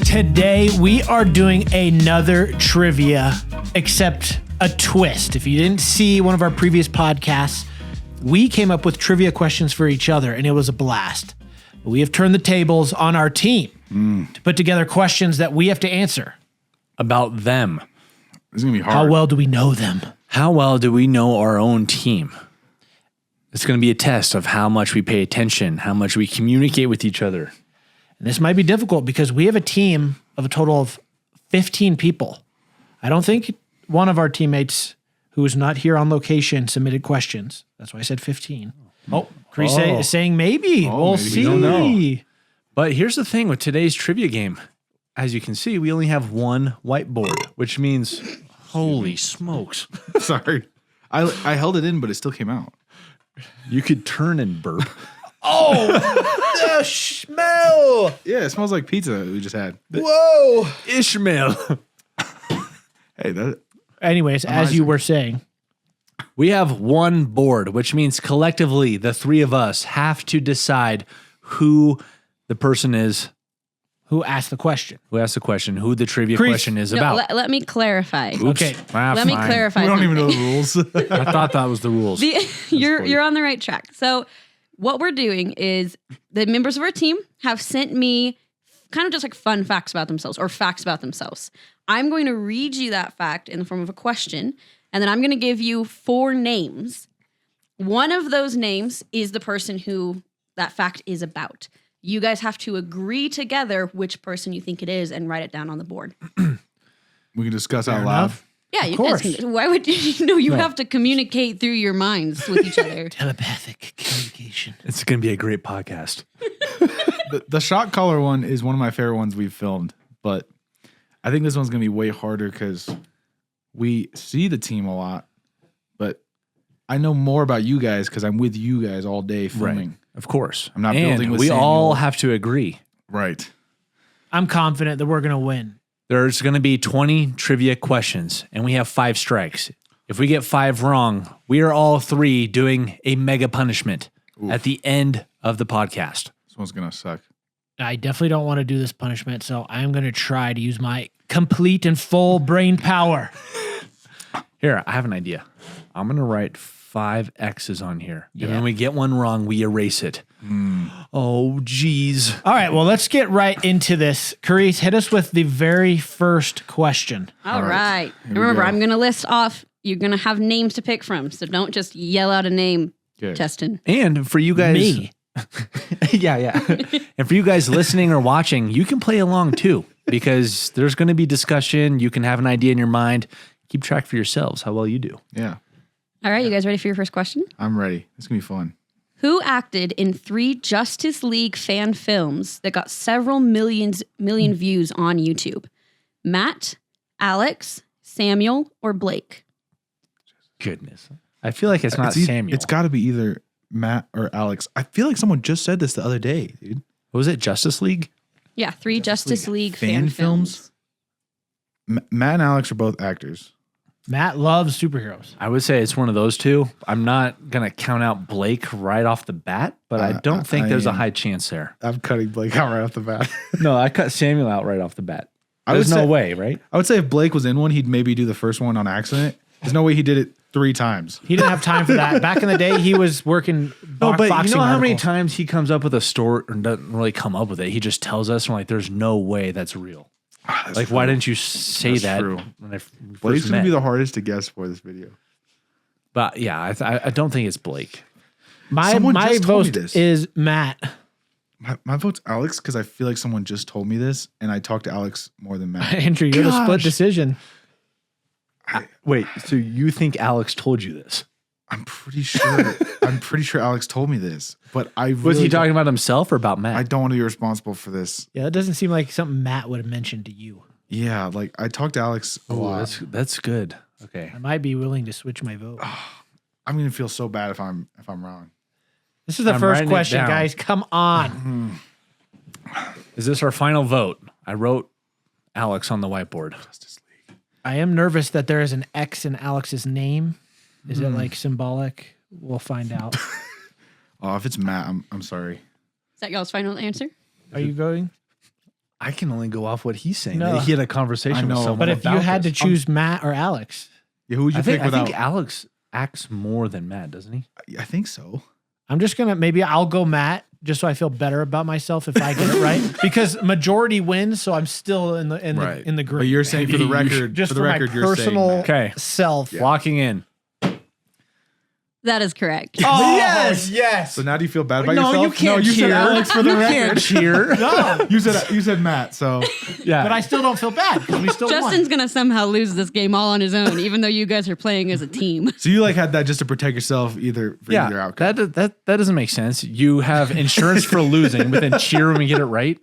Today, we are doing another trivia, except a twist. If you didn't see one of our previous podcasts, we came up with trivia questions for each other, and it was a blast. We have turned the tables on our team to put together questions that we have to answer. About them. It's going to be hard. How well do we know them? How well do we know our own team? It's going to be a test of how much we pay attention, how much we communicate with each other. And this might be difficult because we have a team of a total of 15 people. I don't think one of our teammates who is not here on location submitted questions. That's why I said 15. Oh, Chris is saying maybe. We'll maybe. see. We don't know. But here's the thing with today's trivia game. As you can see, we only have one whiteboard, which means, holy smokes. Sorry. I held it in, but it still came out. You could turn and burp. Oh, the smell. Yeah, it smells like pizza that we just had. Whoa. Ishmael. Hey, that... Anyways, as you were saying. We have one board, which means collectively the three of us have to decide who the person is. Who asked the question? Who asked the question, who the trivia Chris. question is No, about. let me clarify. Oops. Okay. Let me clarify. We don't something. even know the rules. I thought that was the rules. You're on the right track. So what we're doing is the members of our team have sent me kind of just like fun facts about themselves or facts about themselves. I'm going to read you that fact in the form of a question, and then I'm going to give you 4 names. One of those names is the person who that fact is about. You guys have to agree together which person you think it is and write it down on the board. We can discuss out Fair loud. enough. Yeah, you guys can. Why would you know? You have to communicate through your minds with each other. Telepathic communication. It's going to be a great podcast. The shot collar one is one of my favorite ones we've filmed, but I think this one's going to be way harder because we see the team a lot, but I know more about you guys because I'm with you guys all day filming. Of course. I'm not and building with we Samuel. all have to agree. Right. I'm confident that we're going to win. There's going to be 20 trivia questions, and we have 5 strikes. If we get 5 wrong, we are all 3 doing a mega punishment at the end of the podcast. This one's going to suck. I definitely don't want to do this punishment, so I'm going to try to use my complete and full brain power. Here, I have an idea. I'm going to write 5 X's on here. Yeah. And when we get one wrong, we erase it. Oh, geez. All right, well, let's get right into this. Carice, hit us with the very first question. All right. And we remember, go. I'm going to list off. You're going to have names to pick from, so don't just yell out a name, Okay. Justin. And for you guys... Me. yeah. And for you guys listening or watching, you can play along too, because there's going to be discussion. You can have an idea in your mind. Keep track for yourselves how well you do. Yeah. All right, you guys ready for your first question? I'm ready. It's going to be fun. Who acted in 3 Justice League fan films that got several million views on YouTube? Matt, Alex, Samuel, or Blake? Goodness. I feel like it's not Samuel. It's got to be either Matt or Alex. I feel like someone just said this the other day, dude. What was it? Justice League? Yeah, 3 Justice League fan fan films? films. Matt and Alex are both actors. Matt loves superheroes. I would say it's one of those two. I'm not going to count out Blake right off the bat, but I don't think there's a high chance there. I'm cutting Blake out right off the bat. No, I cut Samuel out right off the bat. I There's would no say- way, right? I would say if Blake was in one, he'd maybe do the first one on accident. There's no way he did it 3 times. He didn't have time for that. Back in the day, he was working No, but you boxing know how many articles. times he comes up with a story or doesn't really come up with it. He just tells us, and we're like, there's no way that's real. Like, why didn't you say That's that true. when I Blake's first going to met? be the hardest to guess for this video. But yeah, I don't think it's Blake. My Someone just told me vote this. is Matt. My vote's Alex because I feel like someone just told me this, and I talked to Alex more than Matt. Andrew, you're the split Gosh. decision. Wait, so you think Alex told you this? I'm pretty sure. I'm pretty sure Alex told me this, but I really Was he talking about himself or about Matt? I don't want to be responsible for this. Yeah, that doesn't seem like something Matt would have mentioned to you. Yeah, like I talked to Alex a Ooh, lot. that's good. Okay. I might be willing to switch my vote. I'm gonna feel so bad if I'm wrong. This is the I'm first writing it question, down. guys. Come on. Is this our final vote? I wrote Alex on the whiteboard. Justice League. I am nervous that there is an X in Alex's name. Is it like symbolic? We'll find out. Oh, if it's Matt, I'm sorry. Is that y'all's final answer? Are you going? I can only go off what he's saying. No. He had a conversation I know, with someone. But if you about had to this. choose Matt or Alex, Yeah, who would you I pick without? think Alex acts more than Matt, doesn't he? I think so. I'm just gonna maybe I'll go Matt just so I feel better about myself if I get it right because majority wins, so I'm still in the Right. in the group. But you're saying for the record, just for the record, my you're saying personal Matt. Okay. self. Locking in. That is correct. Oh, yes. So now do you feel bad about No, yourself? you can't you cheer. said Alex for the You record. can't cheer. No, You said Matt. So Yeah. but I still don't feel bad because we still Justin's won. gonna somehow lose this game all on his own, even though you guys are playing as a team. so you like had that just to protect yourself either for either Yeah, outcome. that doesn't make sense. You have insurance for losing, but then cheer when we get it right.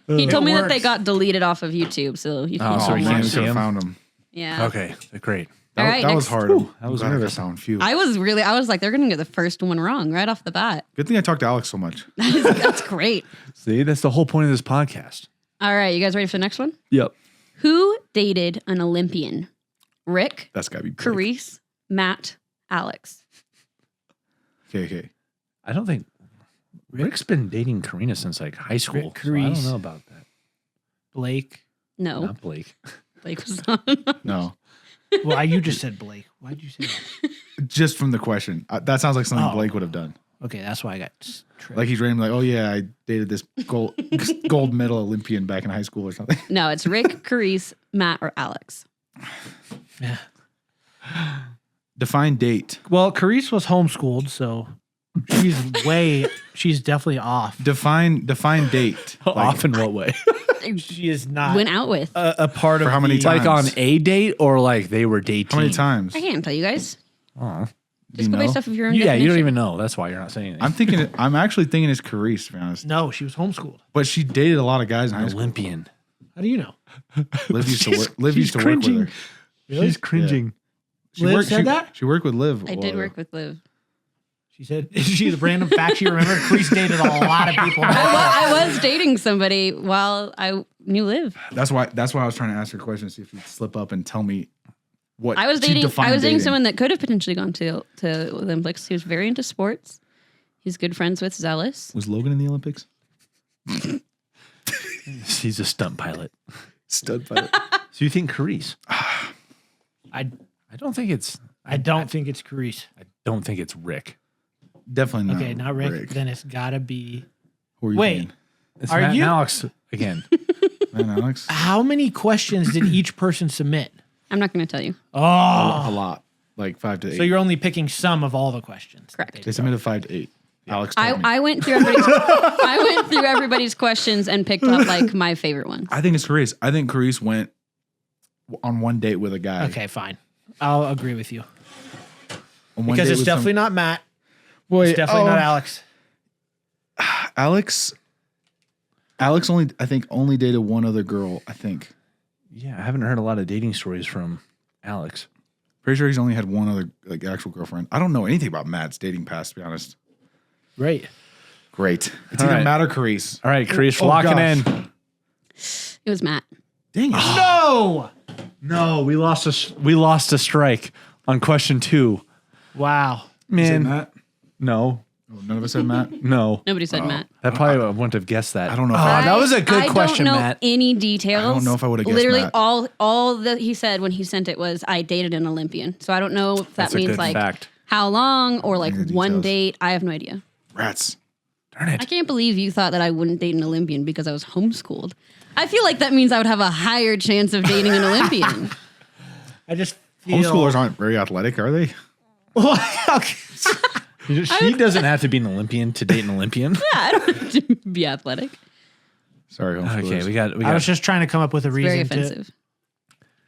He told me that they works. got deleted off of YouTube, so you can. Oh, so Oh we man, can't we see could have him? found him. Yeah. Okay, great. That, All right, that was next. hard. I was I'm glad nervous. I found few. I was like, they're gonna get the first one wrong right off the bat. Good thing I talked to Alex so much. That's great. See, that's the whole point of this podcast. All right, you guys ready for the next one? Yep. Who dated an Olympian? Rick, That's gotta be Blake. Carice, Matt, Alex. Okay. I don't think Rick's been dating Karina since like high school. Rick So I don't Carice. know about that. Blake. No, Not Blake. Blake was on. No, Well, you just said Blake. Why'd you say that? just from the question, that sounds like something Oh. Blake would have done. Okay, that's why I got tripped. Like he's randomly like, oh yeah, I dated this gold medal Olympian back in high school or something. No, it's Rick, Carice, Matt, or Alex. Yeah. Define date. Well, Carice was homeschooled, so she's definitely off. Define date. Off in what way? She is not Went out with. a part For of how many the- times? Like on a date or like they were dating? How many times? I can't tell you guys. Aw. Do you Just go know? based off of your own Yeah, you don't definition. even know. That's why you're not saying anything. I'm actually thinking it's Carice, to be honest. No, she was homeschooled. But she dated a lot of guys in high An school. Olympian. How do you know? Liv used to She's- work. Liv she's used to work with cringing. her. Really? She's cringing. She Liv worked, said that? She worked with Liv. I did work with Liv. She said, "Is she the random fact she remembered?" Carice dated a lot of people. I was dating somebody while I knew Liv. That's why I was trying to ask her a question, see if she'd slip up and tell me what I was she dating. defined I was dating dating. someone that could have potentially gone to Olympics. He was very into sports. He's good friends with Zealous. Was Logan in the Olympics? He's a stunt pilot. Stud pilot. So you think Carice? I don't think it's. don't think it's Carice. I don't think it's Rick. Definitely not. Okay, not Rick. Then it's gotta be. Who are you Wait. thinking? It's Are Matt you- and Alex again. Man, Alex? How many questions did each person submit? I'm not going to tell you. A Oh, lot. Like 5 to 8. so you're only picking some of all the questions. Correct. They submitted 5 to 8. Alex told me. I went through everybody's. I went through everybody's questions and picked up like my favorite ones. I think it's Carice. I think Carice went on one date with a guy. Okay, fine. I'll agree with you On one because date it's with definitely not Matt. Wait, It's definitely not Alex. Alex only dated one other girl, I think. Yeah, I haven't heard a lot of dating stories from Alex. Pretty sure he's only had one other like actual girlfriend. I don't know anything about Matt's dating past, to be honest. Right. Great. It's All either right. Matt or Carice. All right, Carice, Oh, locking gosh. in. It was Matt. Dang it. No. No, we lost a strike on question 2. Wow. You said Man, Matt? no, Oh, none of us said Matt? no. Nobody said Matt. I probably wouldn't have guessed that. I don't know. Oh, If that was a good I question, don't know Matt. any details. I don't know if I would've guessed Literally, Matt. all that he said when he sent it was, "I dated an Olympian." So I don't know if that That's a means good like fact. how long or like the one details. date. I have no idea. Rats. Darn I it. can't believe you thought that I wouldn't date an Olympian because I was homeschooled. I feel like that means I would have a higher chance of dating an Olympian. I just feel Homeschoolers aren't very athletic, are they? Okay. She doesn't have to be an Olympian to date an Olympian. Yeah, I don't have to be athletic. Sorry, homeschoolers. Okay, we got I was just trying to come up with a Very reason to offensive.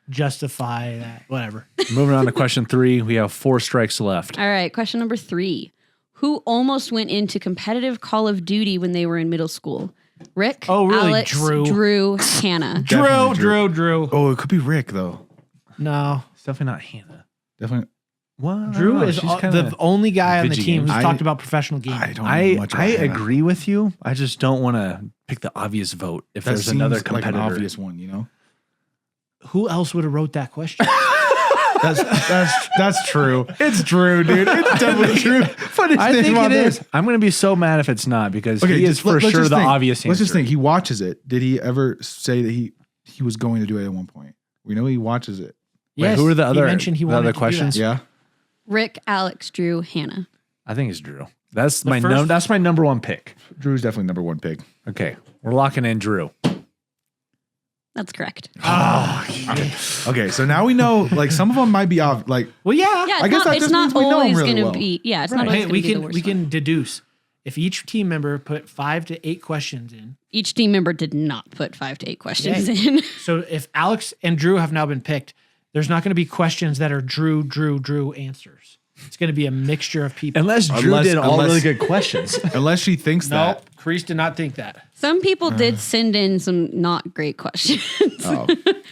justify that. Whatever. moving on to question 3. We have 4 strikes left. All right, question number 3. Who almost went into competitive Call of Duty when they were in middle school? Rick, Oh, really? Alex, Drew. Hannah. Definitely Drew. Oh, it could be Rick, though. No. It's definitely not Hannah. Definitely. What? Drew is the only guy on the Video team who's games. talked about professional gaming. I don't know I much about I Hannah. agree with you. I just don't want to pick the obvious vote if That there's seems another like competitor. an obvious one, you know? Who else would have wrote that question? That's true. It's true, dude. It's definitely true. I think it is. I'm going to be so mad if it's not because he is for sure the obvious answer. Let's just think. He watches it. Did he ever say that he was going to do it at one point? We know he watches it. Yes, who are the other, he mentioned he wanted other to questions? do that. Yeah. Rick, Alex, Drew, Hannah. I think it's Drew. That's my first- that's my number one pick. Drew's definitely number one pick. Okay, we're locking in Drew. That's correct. Okay, so now we know. Like some of them might be off. Like Well, yeah. Yeah, I guess that it's just not means we know him always really going to well. be. Yeah, it's not always Hey, going to we be the can worst we one. can deduce if each team member put 5 to 8 questions in. Each team member did not put 5 to 8 questions Yay. in. So if Alex and Drew have now been picked, there's not going to be questions that are Drew answers. It's going to be a mixture of people. Unless Drew Unless- did all unless- really good questions. unless she thinks No, that. Kreese did not think that. Some people did send in some not great questions. Oh.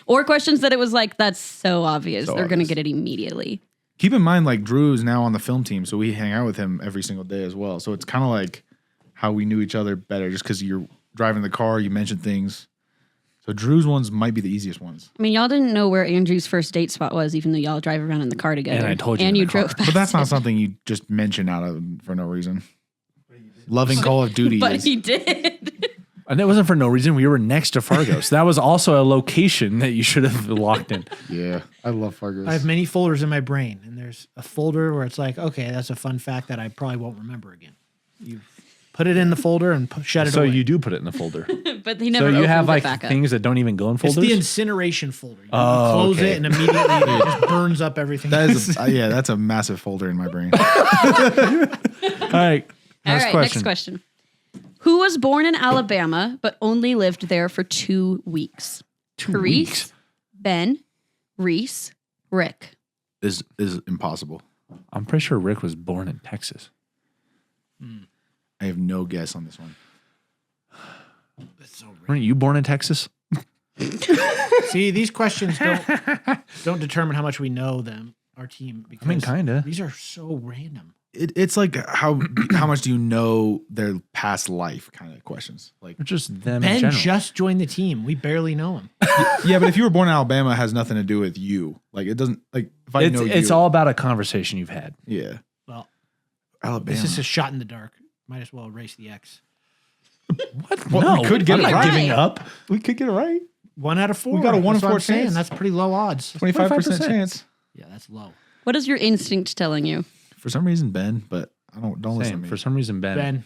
Or questions that it was like, that's so obvious. So They're going to obvious. get it immediately. Keep in mind, like Drew is now on the film team, so we hang out with him every single day as well. So it's kind of like how we knew each other better, just because you're driving the car, you mention things. So Drew's ones might be the easiest ones. I mean, y'all didn't know where Andrew's first date spot was, even though y'all drive around in the car together. And I told you And in you the car. drove past But that's not it. something you just mention out of for no reason. Loving Call of Duty But is. he did. And it wasn't for no reason. We were next to Fargo. So that was also a location that you should have locked in. Yeah, I love Fargo. I have many folders in my brain, and there's a folder where it's like, okay, that's a fun fact that I probably won't remember again. You put it in the folder and shut it So away. you do put it in the folder. But he So never you have opened like it back up. things that don't even go in It's folders? the incineration folder. You Oh, close okay. it and immediately it just burns up everything. That is, yeah, that's a massive folder in my brain. All right. All Next right, question. next question. Who was born in Alabama but only lived there for 2 weeks? 2 Reese, weeks. Ben, Reese, Rick. is impossible. I'm pretty sure Rick was born in Texas. I have no guess on this one. Weren't you born in Texas? See, these questions don't determine how much we know them, our team. Because mean, kinda. These are so random. It's like how much do you know their past life kind of questions. Like Or just them in Ben general? just joined the team. We barely know him. yeah, but if you were born in Alabama, it has nothing to do with you. Like it doesn't like if I know It's you. all about a conversation you've had. yeah. Well, Alabama. this is a shot in the dark. Might as well erase the X. What? Well, no, we could get I'm it not right. giving up. We could get it right. 1 out of 4. We got a 1 in That's what 4 I'm saying. chance. That's pretty low odds. 25% chance. Yeah, that's low. What is your instinct telling you? For some reason, Ben, but I don't listen to Same. me. For some reason, Ben.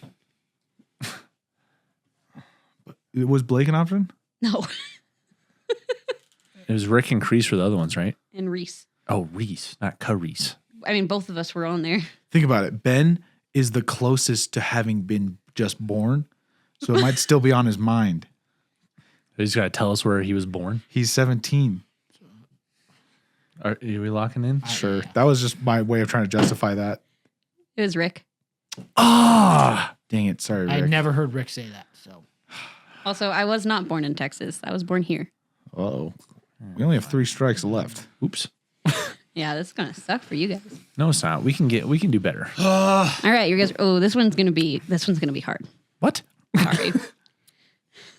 Was Blake an option? No. It was Rick and Kreese for the other ones, right? And Reese. Oh, Reese, not Carice. I mean, both of us were on there. Think about it. Ben is the closest to having been just born, so it might still be on his mind. He's got to tell us where he was born. He's 17. Are we locking in? Sure. That was just my way of trying to justify that. It was Rick. Ah, Dang it. Sorry, I Rick. never heard Rick say that. So Also, I was not born in Texas. I was born here. Uh-oh. We only have 3 strikes left. oops. Yeah, this is gonna suck for you guys. No, it's not. We can do better. All right, you guys. Oh, this one's gonna be hard. What? Sorry.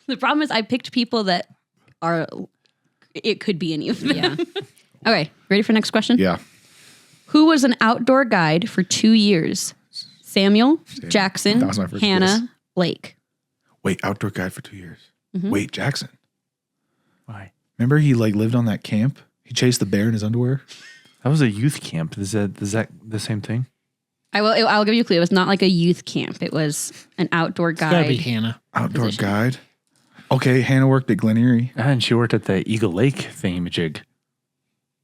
The problem is I picked people that are. It could be any of them. Yeah. Okay, ready for next question? Yeah. Who was an outdoor guide for 2 years? Samuel, Jackson, That was my first Hannah, guess. Blake. Wait, outdoor guide for 2 years. Wait, Jackson. Why? Remember he like lived on that camp? He chased the bear in his underwear? That was a youth camp. Is that the same thing? I'll give you a clue. It was not like a youth camp. It was an outdoor it's gotta be guide. Hannah. Outdoor guide. Okay, Hannah worked at Glen Erie. And she worked at the Eagle Lake thingamajig,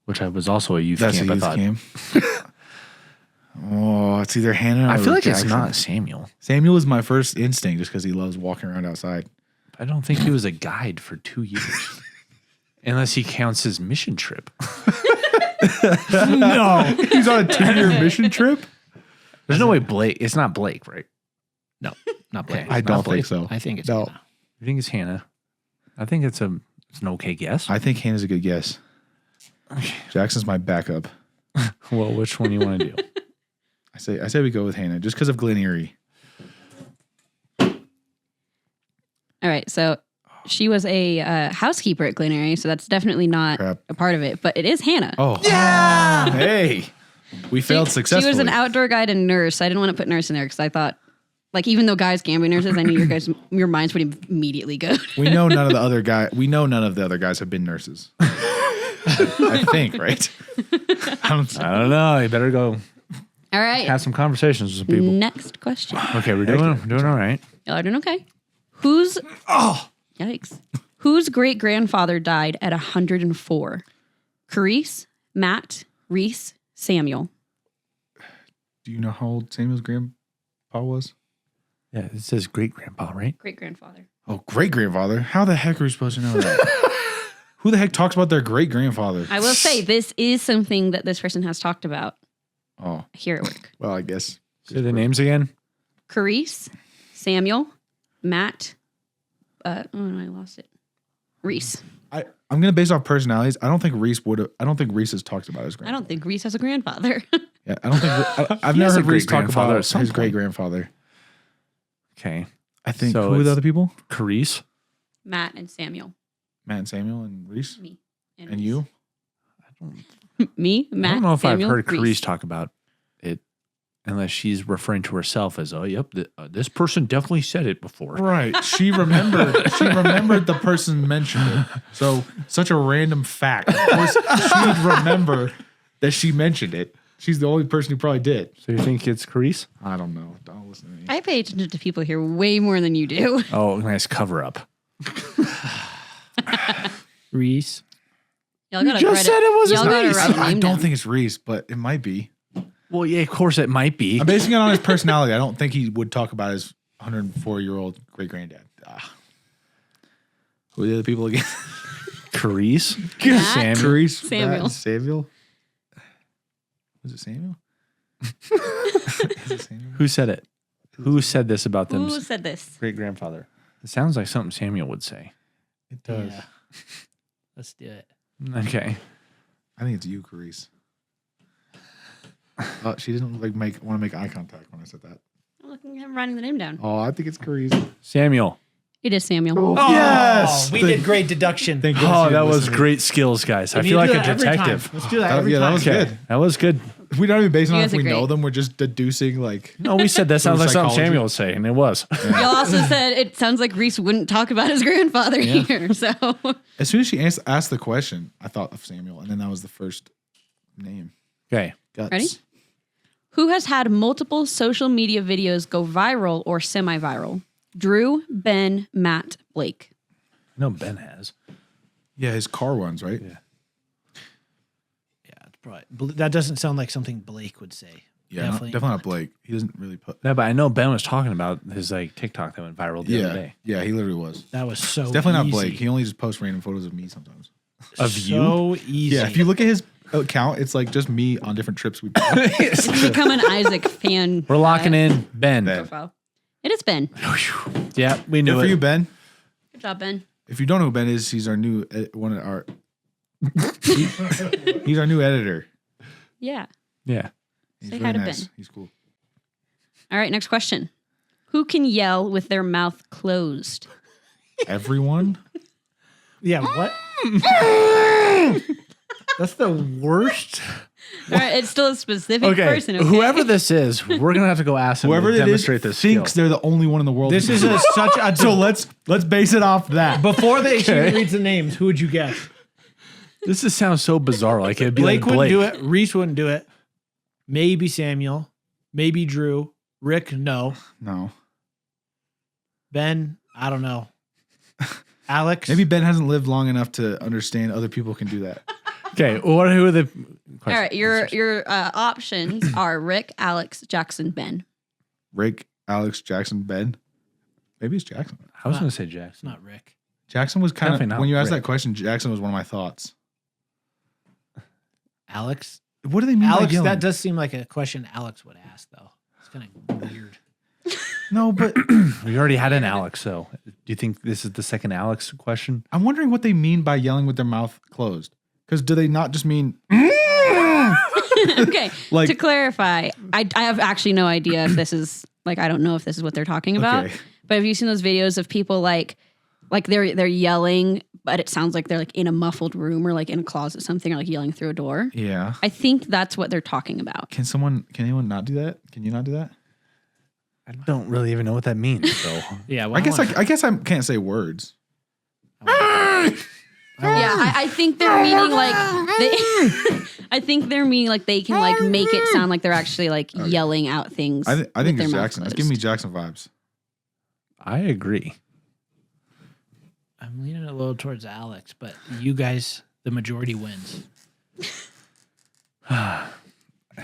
which was also a youth That's camp. a I youth thought. camp. Oh, it's either Hannah or I feel like Jackson. it's not Samuel. Samuel is my first instinct just because he loves walking around outside. I don't think he was a guide for 2 years, unless he counts his mission trip. No, he's on a 2-year mission trip. There's no way Blake. It's not Blake, right? No, not Blake. Okay. I don't Blake. think so. I think it's No. Hannah. I think it's Hannah. I think it's an okay guess. I think Hannah's a good guess. Jackson's my backup. Well, which one do you want to do? I say we go with Hannah just because of Glen Erie. All right, so She was a housekeeper at Glen Eyrie, so that's definitely not Crap. a part of it. But it is Hannah. Oh. Yeah. Hey. We failed successfully. She was an outdoor guide and nurse. I didn't want to put nurse in there because I thought, like, even though guys can be nurses, I knew your minds would immediately go. We know none of the other guys have been nurses. I think, right? I don't know. You better go All right. have some conversations with some people. Next question. Okay, we're doing all right. Y'all are doing okay. Yikes. Whose great grandfather died at 104? Carice, Matt, Reese, Samuel. Do you know how old Samuel's grandpa was? Yeah, it says great grandpa, right? Great grandfather. Oh, great grandfather. How the heck are we supposed to know that? Who the heck talks about their great grandfather? I will say this is something that this person has talked about Oh, here at work. well, I guess. Say the names again. Carice, Samuel, Matt. Oh no, I lost it. Reese. I'm gonna base off personalities. I don't think Reese has talked about his I grandfather. don't think Reese has a grandfather. Yeah, I don't think I've He never has a heard Reese talk great-grandfather about at some his point. great grandfather. Okay. I think So who are the it's- other people? Carice. Matt and Samuel. Matt and Samuel and Reese Me. and Reese. you. Me, Matt. I don't know if Samuel, I've heard Reese. Carice talk about it unless she's referring to herself as, oh, yep, this person definitely said it before. Right. She remembered. She remembered the person mentioned it. So such a random fact. Of course, she'd remember that she mentioned it. She's the only person who probably did. So you think it's Carice? I don't know. Don't listen to me. I pay attention to people here way more than you do. Oh, nice cover up. Reese. Y'all gotta just write said it was Y'all gotta Reese. write a I name don't down. think it's Reese, but it might be. Well, yeah, of course it might be. I'm basing it on his personality. I don't think he would talk about his 104-year-old great granddad. Who are the other people again? Carice? Matt, Samuel. Reese, Samuel. Matt, and Samuel. Was it Samuel? Is it Samuel? Who said it? Who said this about them? Who said this? Great grandfather. It sounds like something Samuel would say. It does. Yeah. Let's do it. Okay. I think it's you, Carice. She didn't want to make eye contact when I said that. I'm writing the name down. Oh, I think it's Carice. Samuel. It is Samuel. Yes! We did great deduction. Thank goodness Oh, you that was listened. great skills, guys. I We feel need to like a do that every time. detective. Let's do that every That time. was Okay. good. That was good. We don't even base it You on guys if are we know great. them. We're just deducing like. No, we said that sounds like something Psychology. Samuel would say, and it was. Y'all also said it sounds like Reese wouldn't talk about his grandfather here. So As soon as she asked the question, I thought of Samuel, and then that was the first name. Okay. Guts. Ready? Who has had multiple social media videos go viral or semi-viral? Drew, Ben, Matt, Blake. I know Ben has. Yeah, his car ones, right? Yeah. Yeah, it's probably, that doesn't sound like something Blake would say. Yeah, definitely not Blake. He doesn't really put. No, but I know Ben was talking about his like TikTok that went viral the other day. Yeah, he literally was. That was so It's definitely easy. not Blake. He only just posts random photos of me sometimes. Of you? So easy. Yeah, if you look at his account, it's like just me on different trips we've been on. It's become an Isaac fan. We're locking in Ben. Ben. Profile. It is Ben. Yeah, we knew Good for it. you, Ben. Good job, Ben. If you don't know who Ben is, he's our new one of our. He's our new editor. Yeah. Yeah. He's Say really hi to nice. Ben. He's cool. All right, next question. Who can yell with their mouth closed? Everyone. Yeah, what? That's the worst. All right, it's still a specific person. Okay. Whoever this is, we're gonna have to go ask him Whoever to it is demonstrate this thinks skill. they're the only one in the world. This who is can do such a. so let's base it off that. Before they she reads the names, who would you guess? This just sounds so bizarre. Like it'd be Blake like Blake. wouldn't do it. Reese wouldn't do it. Maybe Samuel. Maybe Drew. Rick, no. No. Ben, I don't know. Alex, Maybe Ben hasn't lived long enough to understand other people can do that. Okay, who are the All right, your options are Rick, Alex, Jackson, Ben. Rick, Alex, Jackson, Ben. Maybe it's Jackson. I was gonna say It's Jackson. not Rick. Jackson was kind Definitely of not when you asked Rick. that question. Jackson was one of my thoughts. Alex. What do they mean by Alex, yelling? that does seem like a question Alex would ask, though. It's kind of weird. No, but We already had an Alex, so do you think this is the second Alex question? I'm wondering what they mean by yelling with their mouth closed. Because do they not just mean Okay, Like- to clarify, I have actually no idea if this is, like, I don't know if this is what they're talking about. Okay. But have you seen those videos of people, like, like they're yelling, but it sounds like they're like in a muffled room or like in a closet, something, or like yelling through a door. Yeah. I think that's what they're talking about. Can anyone not do that? Can you not do that? I don't really even know what that means. So Yeah, well, I guess I can't say words. Yeah, I think they're meaning like I think they're meaning like they can like make it sound like they're actually like yelling out things. I think with it's their mouth Jackson. It's closed. giving me Jackson vibes. I agree. I'm leaning a little towards Alex, but you guys, the majority wins. I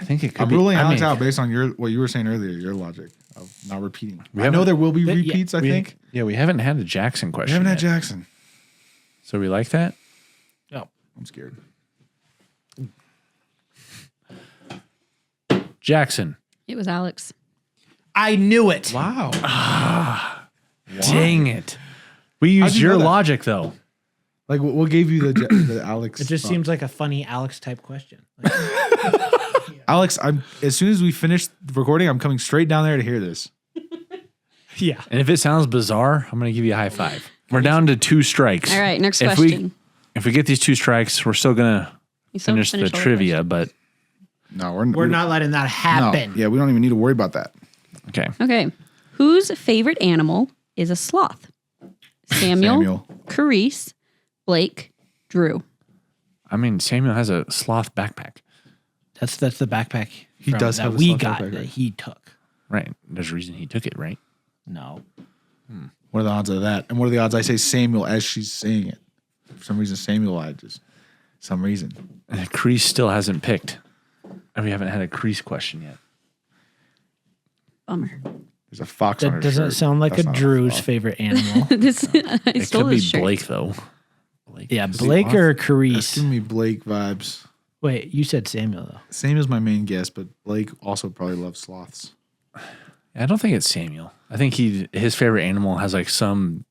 think it could I'm be. ruling I Alex mean, out based on what you were saying earlier, your logic of not repeating. I know haven't- there will be yeah, repeats, I think. Yeah, we haven't had a Jackson We question. haven't had yet. Jackson. So we like that. Oh, I'm scared. Jackson. It was Alex. I knew it. Wow. Dang it. We used you your know that? logic though. Like, what gave you the Alex? It just thought? seems like a funny Alex type question. Like, Alex, as soon as we finish recording, I'm coming straight down there to hear this. yeah. And if it sounds bizarre, I'm going to give you a high five. We're down to 2 strikes. All right, next If question. If we get these 2 strikes, we're still going to You still finish the all trivia, but No, We're not letting that happen. No, yeah, we don't even need to worry about that. okay. Okay. Whose favorite animal is a sloth? Samuel. Carice, Blake, Drew. I mean, Samuel has a sloth backpack. That's the backpack He does that have a we sloth got backpack. that he took. Right. There's a reason he took it, right? No. What are the odds of that? And what are the odds I say Samuel as she's saying it? For some reason, some reason. And Crease still hasn't picked. And we haven't had a Crease question yet. Bummer. There's a fox on That her doesn't shirt. sound like That's a not Drew's sloth. favorite animal. I It stole could be his shirt. Blake, though. Blake. Yeah, Blake or That's Carice. giving me Blake vibes. Wait, you said Samuel though. Same as my main guess, but Blake also probably loves sloths. I don't think it's Samuel. I think his favorite animal has like some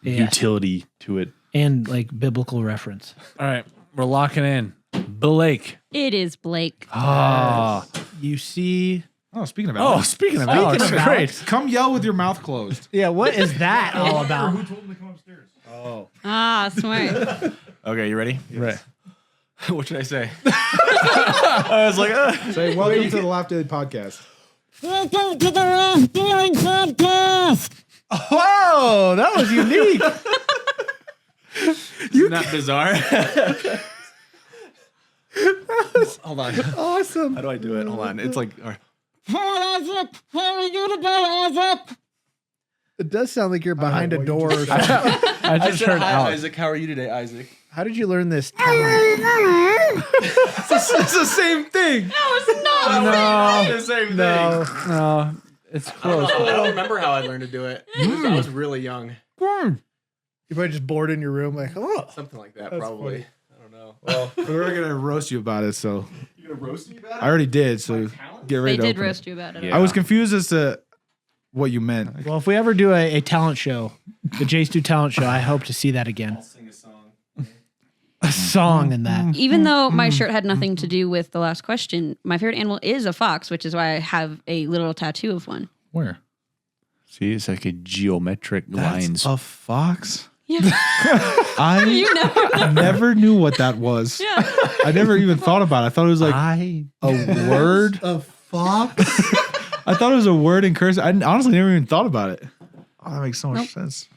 Yeah. utility to it. And like biblical reference. All right. We're locking in. Blake. It is Blake. Oh. You see. Oh, speaking of Oh, Alex. speaking of Speaking Alex, of great. Alex. Come yell with your mouth closed. Yeah, what is that all about? told him to come upstairs? Ah, smart. Okay, you ready? Right. What should I say? I was like, Say, welcome to the Laugh Daily Podcast. Whoa, that was unique. Isn't that bizarre? Hold on. Awesome. How do I do it? Hold on. It's like, all right. It does sound like you're behind a door. Or something. I I just said, heard hi, Alex. Isaac. How are you today, Isaac? How did you learn this talent? It's the same thing. The same thing. No, it's close. I don't remember how I learned to do it. I was really young. You probably just bored in your room, like, oh. Something like that, probably. funny. I don't know. Well, we're going to roast you about it, so You gonna roast me about I already did, so talent? get ready They to did open roast you about it. Yeah. I was confused as to what you meant. Well, if we ever do a talent show, the JStu talent show, I hope to see that again. Sing a song. A song in that. Even though my shirt had nothing to do with the last question, my favorite animal is a fox, which is why I have a literal tattoo of one. Where? See, it's like a geometric lines. a fox? Yeah. I You know. never knew what that was. Yeah. I never even thought about it. I thought it was like I a word. A fox? I thought it was a word in cursive. I honestly never even thought about it. Oh, that makes so much Nope. sense.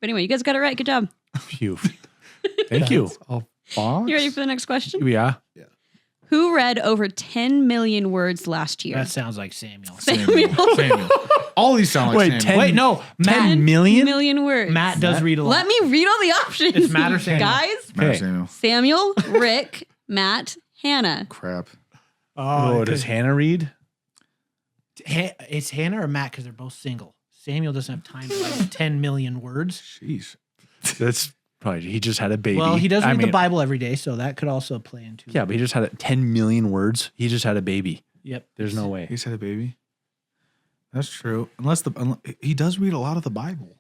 But anyway, you guys got it right. Good job. Phew. Thank you. A fox? You ready for the next question? Yeah. Who read over 10 million words last year? That sounds like Samuel. Samuel. Samuel. All these sound like Wait, Samuel. 10 Wait, no. 10 Matt, million? words. Matt does read a lot. Let me read all the options. It's Matt or Samuel? Guys, Matt Okay. Samuel. Samuel, Rick, Matt, Hannah. Crap. Oh, does Hannah read? It's Hannah or Matt because they're both single. Samuel doesn't have time to write 10 million words. Jeez. That's probably, he just had a baby. Well, he does I read the mean, Bible every day, so that could also play into Yeah, but he just had 10 million words. He just had a baby. Yep. There's no way. He's had a baby. That's true. Unless he does read a lot of the Bible.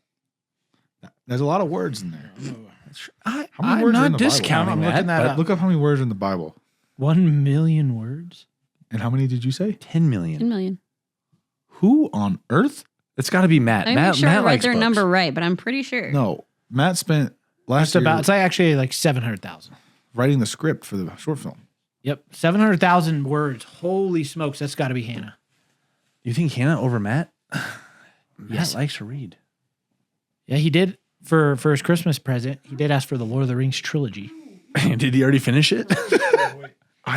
There's a lot of words in there. How many I'm words are not in the Bible? discounting I'm that. looking that but up. Look up how many words are in the Bible. 1 million words? And how many did you say? 10 10 million. million. Who on earth It's got to be Matt. Let me Matt, make sure I Matt write likes their books. number right, but I'm pretty sure. No, Matt spent last It's year about. It's like actually like 700,000. writing the script for the short film. Yep, 700,000 words. Holy smokes, that's got to be Hannah. You think Hannah over Matt? Matt Yes. likes to read. Yeah, he did for his Christmas present. He did ask for the Lord of the Rings trilogy. Did he already finish it?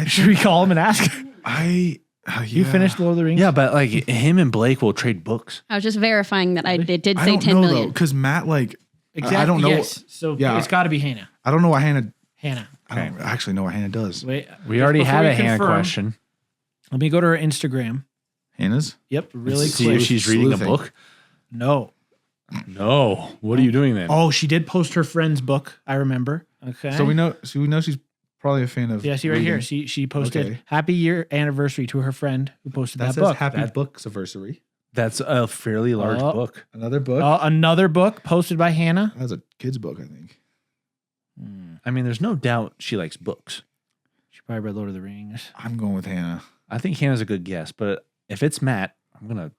Should we call him and ask? You You finished Lord of the Rings? Yeah, but like him and Blake will trade books. I was just verifying that it did I say don't 10 know million. though, because Matt exactly. I don't know. Yes. So Yeah. it's got to be Hannah. I don't know what Hannah. Hannah. I don't actually know what Hannah does. Wait, We already before had we a Hannah confirm, question. Let me go to her Instagram. Hannah's. Yep, really See quick. if she's reading a Sleuthing. book. No. No. What are you doing then? Oh, she did post her friend's book. I remember. Okay. So we know she's probably a fan of. Yeah, see right here. reading. She posted Okay. happy year anniversary to her friend who posted That that says book. Happy Books Anniversary. That's a fairly large Oh. book. Another book. Another book posted by Hannah. That's a kid's book, I think. I mean, there's no doubt she likes books. She probably read Lord of the Rings. I'm going with Hannah. I think Hannah's a good guess, but if it's Matt, I'm gonna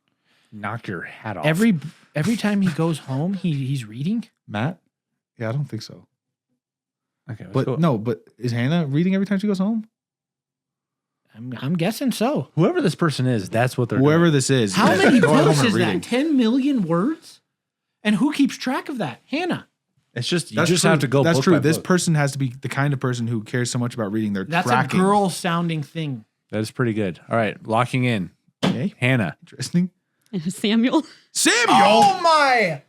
knock your hat off. Every time he goes home, he's reading. Matt? Yeah, I don't think so. okay, let's But go. no, but is Hannah reading every time she goes home? I'm guessing so. Whoever this person is, that's what they're Whoever doing. this is. How is many going home books and is reading. that? 10 million words? And who keeps track of that? Hannah. It's just you That's just true. have to go. That's book true. by This book. person has to be the kind of person who cares so much about reading. They're That's tracking. a girl sounding thing. That is pretty good. All right, locking in. Okay. Hannah. Interesting. Samuel. Samuel. Oh my.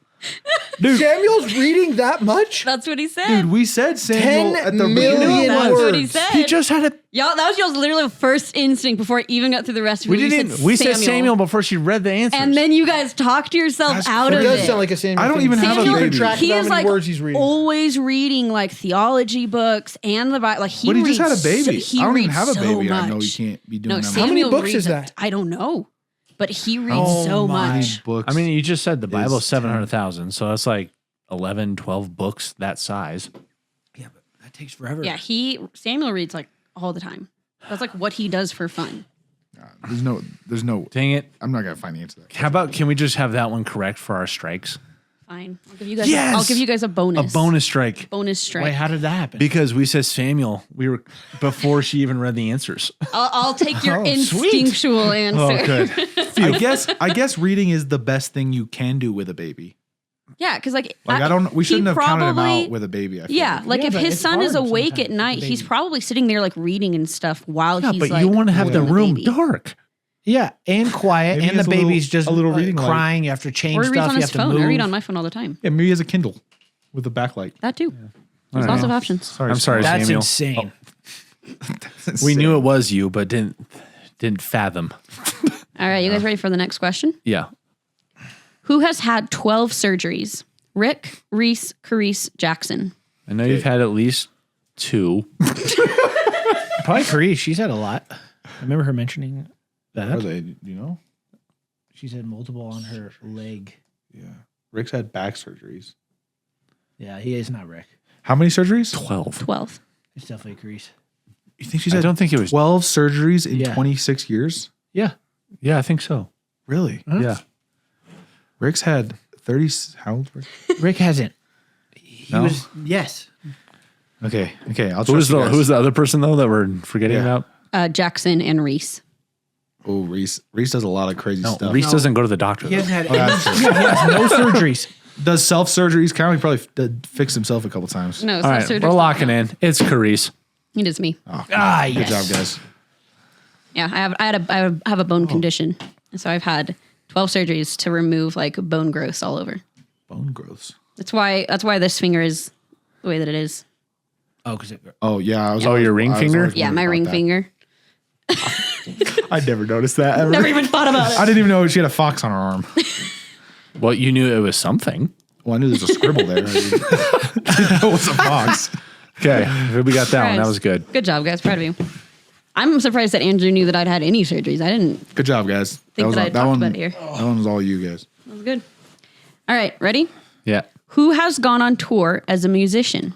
Dude, Samuel's reading that much? That's what he said. Dude, we said Samuel 10 at the million beginning. That's what he words. said. He just had a. Y'all, that was y'all's literally first instinct before I even got through the rest of it. We didn't. We said Samuel before she read the answers. And then you guys talked yourself That's out It of does it. sound like a Samuel I don't thing. even have a Samuel, baby. Track he how is many like words he's reading. always reading like theology books and the Bible. Like he But he reads just had a baby. So, he I don't even reads have a so baby. Much. I know you can't be doing No, that. Samuel How many books reads is that? I don't know, but he reads Oh so my. much. Books. I mean, you just said the Bible Is 700,000, so that's like 11, 12 books that size. Yeah, but that takes forever. Yeah, Samuel reads like all the time. That's like what he does for fun. there's no. Dang it! I'm not gonna find the answer to that. How about can we just have that one correct for our strikes? Fine, I'll give you guys. Yes! I'll give you guys a A bonus. bonus strike Bonus strike. Wait, how did that happen? because we said Samuel. We were before she even read the answers. I'll take your Oh, sweet. instinctual answer. Oh, good. I guess reading is the best thing you can do with a baby. Yeah, because like Like I don't. We he shouldn't have counted him probably- out with a baby. I feel Yeah, like Yeah, if but his it's son is hard awake sometimes at night, with a he's baby. probably sitting there like reading and stuff while Yeah, he's but like. you want to have the holding room baby. dark. Yeah, and quiet, Maybe and the he has a little- baby's just a little reading light. crying. You have to change Or he reads stuff. on You his have to phone. move. I read on my phone all the time. Yeah, maybe he has a Kindle with a backlight. That too. There's All lots right. of options. Sorry, I'm sorry, That's Samuel. insane. We knew it was you, but didn't fathom. All right, you guys ready for the next question? Yeah. Who has had 12 surgeries? Rick, Reese, Carice, Jackson. I know you've had at least 2. Probably Carice. She's had a lot. I remember her mentioning Are that. they? Do you know? She's had multiple on her leg. Yeah. Rick's had back surgeries. Yeah, he is not Rick. How many surgeries? 12. 12. It's definitely Carice. You think she's I had don't think it was. 12 surgeries in Yeah. 26 years? Yeah. Yeah, I think so. Really? Yeah. Rick's had 30. How old? Rick? Rick hasn't. He No? was, yes. Okay. I'll Who was trust you guys. the other person though that we're forgetting Yeah. about? Jackson and Reese. Oh, Reese. Reese does a lot of crazy No, stuff. Reese doesn't go to the doctor. He though. hasn't had Oh, that's any, true. he has no surgeries. Does self surgeries count? He probably did fix himself a couple times. No, it's All not right, surgery. we're locking in. It's Carice. It is me. Oh, Ah, good yes. job, guys. Yeah, I have a bone condition. So I've had 12 surgeries to remove like bone growths all over. Bone growths. That's why this finger is the way that it is. Oh, because Oh, yeah. Oh, your ring finger? Yeah, my ring finger. I never noticed that ever. Never even thought about it. I didn't even know she had a fox on her arm. Well, you knew it was something. Well, I knew there was a scribble there. I didn't know it was a fox. Okay, we got that one. That Guys, was good. Good job, guys. Proud of you. I'm surprised that Andrew knew that I'd had any surgeries. I didn't Good job, guys. think that I that talked one. about it here. That one was all you guys. That was good. All right, ready? Yeah. Who has gone on tour as a musician?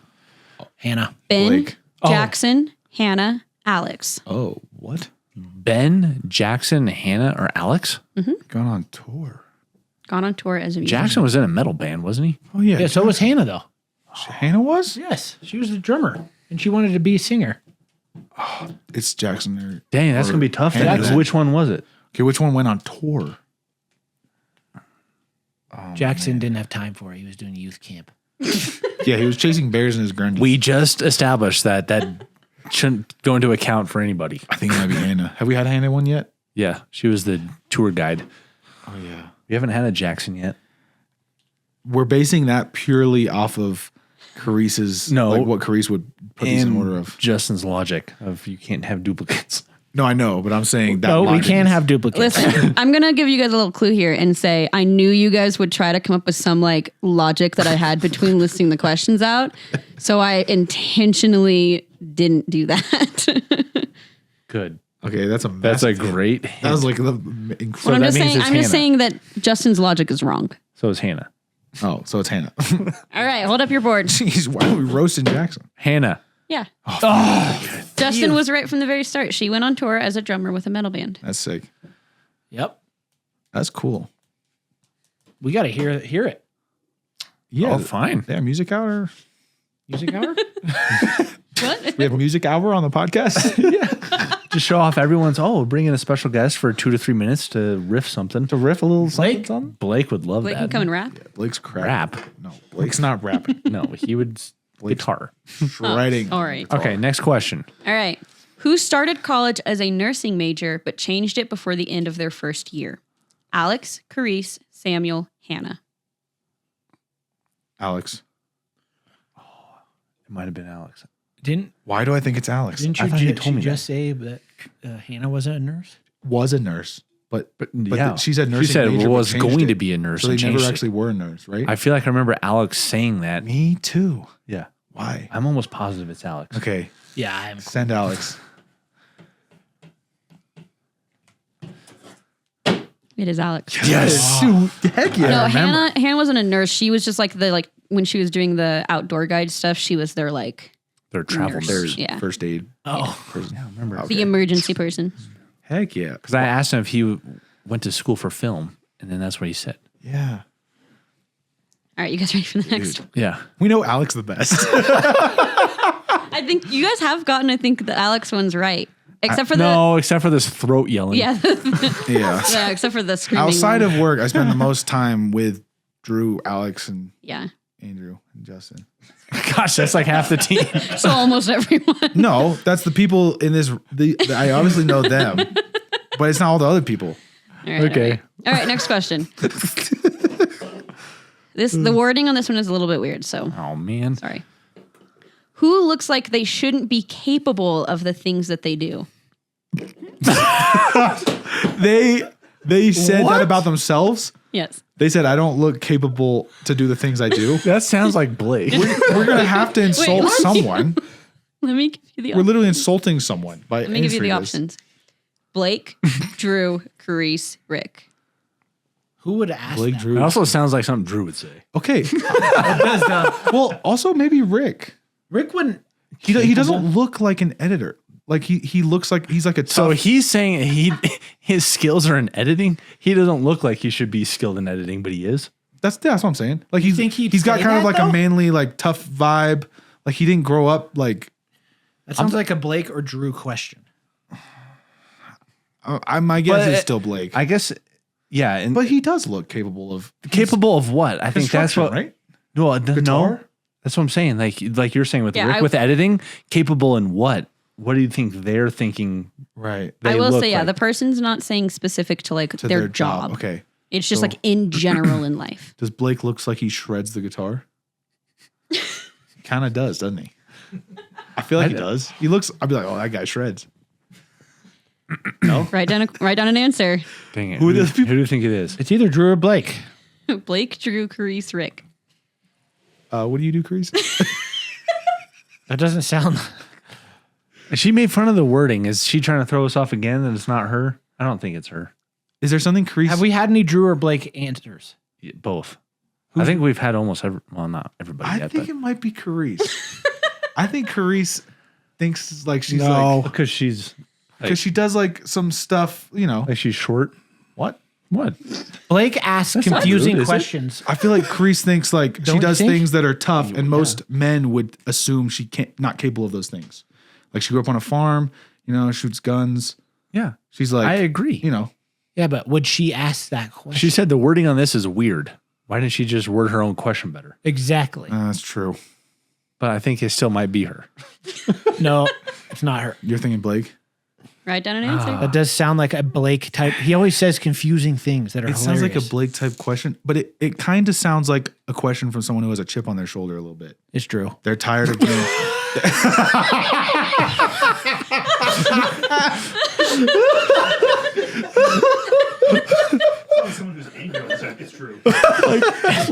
Hannah. Ben, Blake. Jackson, Hannah, Alex. Oh, what? Ben, Jackson, Hannah, or Alex? Gone on tour. Gone on tour as a musician. Jackson was in a metal band, wasn't he? Oh yeah. Yeah, so was Hannah, though. Hannah was. Yes, she was the drummer, and she wanted to be a singer. It's Jackson. Or, Dang, that's gonna be tough. Hannah. Then. Which one was it? Okay, which one went on tour? Jackson didn't have time for it. He was doing youth camp. Yeah, he was chasing bears in his Grundy. We just established that shouldn't go into account for anybody. I think it might be Hannah. Have we had Hannah one yet? Yeah, she was the tour guide. Oh yeah. We haven't had a Jackson yet. We're basing that purely off of Carice's, like what Carice would put these in order of. Justin's logic of you can't have duplicates. No, I know, but I'm saying that. No, we logic can't is- have duplicates. Listen, I'm going to give you guys a little clue here and say I knew you guys would try to come up with some like logic that I had between listing the questions out. So I intentionally didn't do that. Good. Okay, that's a That's a massive hit. great. That was like the But incredible. I'm that just means saying it's I'm just Hannah. saying that Justin's logic is wrong. So is Hannah. Oh, so it's Hannah. All right, hold up your board. Jeez, why are we roasting Jackson? Hannah. Yeah. Justin was right from the very start. She went on tour as a drummer with a metal band. That's sick. Yep, That's cool. we got to hear it. Yeah, Oh, fine. They have music hour. Music hour. What? We have a music hour on the podcast. Just show off everyone's. Oh, we'll bring in a special guest for 2 to 3 minutes to riff something. to riff a little Blake? something. Blake would love Blake that. can come and rap. Blake's crap. Rap. No, Blake's not rapping. No, he would guitar. Writing. All right. Okay, next question. All right. Who started college as a nursing major but changed it before the end of their first year? Alex, Carice, Samuel, Hannah. Alex. It might have been Alex. Didn't Why do I think it's Alex? didn't I you thought you ju- told me that. just say that Hannah wasn't a nurse? Was a nurse, but yeah. she said nursing. She said major, but was changed going it. to be a nurse. So they and never changed it. actually were a nurse, right? I feel like I remember Alex saying that. Me too. Yeah. Why? I'm almost positive it's Alex. Okay, Yeah, I'm. send Alex. It is Alex. Yes. Heck yeah. No, Hannah wasn't a nurse. She was just like when she was doing the outdoor guide stuff, she was their like They're travel Nurse. nurse. Yeah. First aid. Oh, Yeah, I remember. the emergency person. Heck yeah. Because I asked him if he went to school for film, and then that's what he said. Yeah. All right, you guys ready for the next one? Yeah. We know Alex the best. I think you guys have gotten, I think, the Alex one's right. Except for No, except for this throat yelling. yeah, yeah. except for the screaming. Outside one. of work, I spend the most time with Drew, Alex, and Yeah. Andrew and Justin. Gosh, that's like half the team. So almost everyone. No, that's the people in this. I obviously know them, but it's not all the other people. All right, Okay. All right, next question. The wording on this one is a little bit weird, so Oh, man. sorry. Who looks like they shouldn't be capable of the things that they do? They said that about themselves. Yes. They said, I don't look capable to do the things I do. That sounds like Blake. We're going to have to insult what? someone. Let me give you the We're options. literally insulting someone by Let me give you the answering this. options. Blake, Drew, Carice, Rick. who would ask Blake that? Drew. It also sounds like something Drew would say. Okay. Well, also maybe Rick. Rick wouldn't. He doesn't look like an editor. Like he looks like he's like a tough. So he's saying his skills are in editing. He doesn't look like he should be skilled in editing, but he is. that's what I'm saying. Like think he'd he's got say kind of that, like though? a manly, like tough vibe. Like he didn't grow up like. That sounds like a Blake or Drew question. My guess But, is still Blake. I guess, yeah. And but he does look capable of capable of what? I think that's construction, what. right? Well, no, Guitar? that's what I'm saying. Like you're saying with Yeah, Rick with editing, capable in what? What do you think they're thinking? Right. They I will look say, yeah, like? the person's not saying specific to like To their job. Okay. It's just So- like in general in life. Does Blake looks like he shreds the guitar? Kind of does, doesn't he? I feel like he does. He looks. I'd be like, oh, that guy shreds. Write down an answer. Dang it. Who Who, are do, those people? who do you think it is? It's either Drew or Blake. Blake, Drew, Carice, Rick. What do you do, Carice? That doesn't sound. She made fun of the wording. Is she trying to throw us off again that it's not her? I don't think it's her. Is there something Carice? Have we had any Drew or Blake answers? Both. I think we've had almost not everybody I yet, think but it might be Carice. I think Carice thinks like she's like because she's because she does like some stuff. You know like she's short. what? What? Blake asks not confusing rude, is it? questions. I feel like Kreese thinks like Don't she you does think? things that are tough, and most men would assume she can't not capable of those things. Like she grew up on a farm, shoots guns. Yeah. She's like, I agree. Yeah, but would she ask that question? She said the wording on this is weird. Why didn't she just word her own question better? Exactly. That's true. But I think it still might be her. No, it's not her. You're thinking Blake? Write down an answer. That does sound like a Blake type. He always says confusing things that are It sounds like a hilarious. Blake type question, but it kind of sounds like a question from someone who has a chip on their shoulder a little bit. It's true. They're tired of being. Someone who's angry all the time. It's true.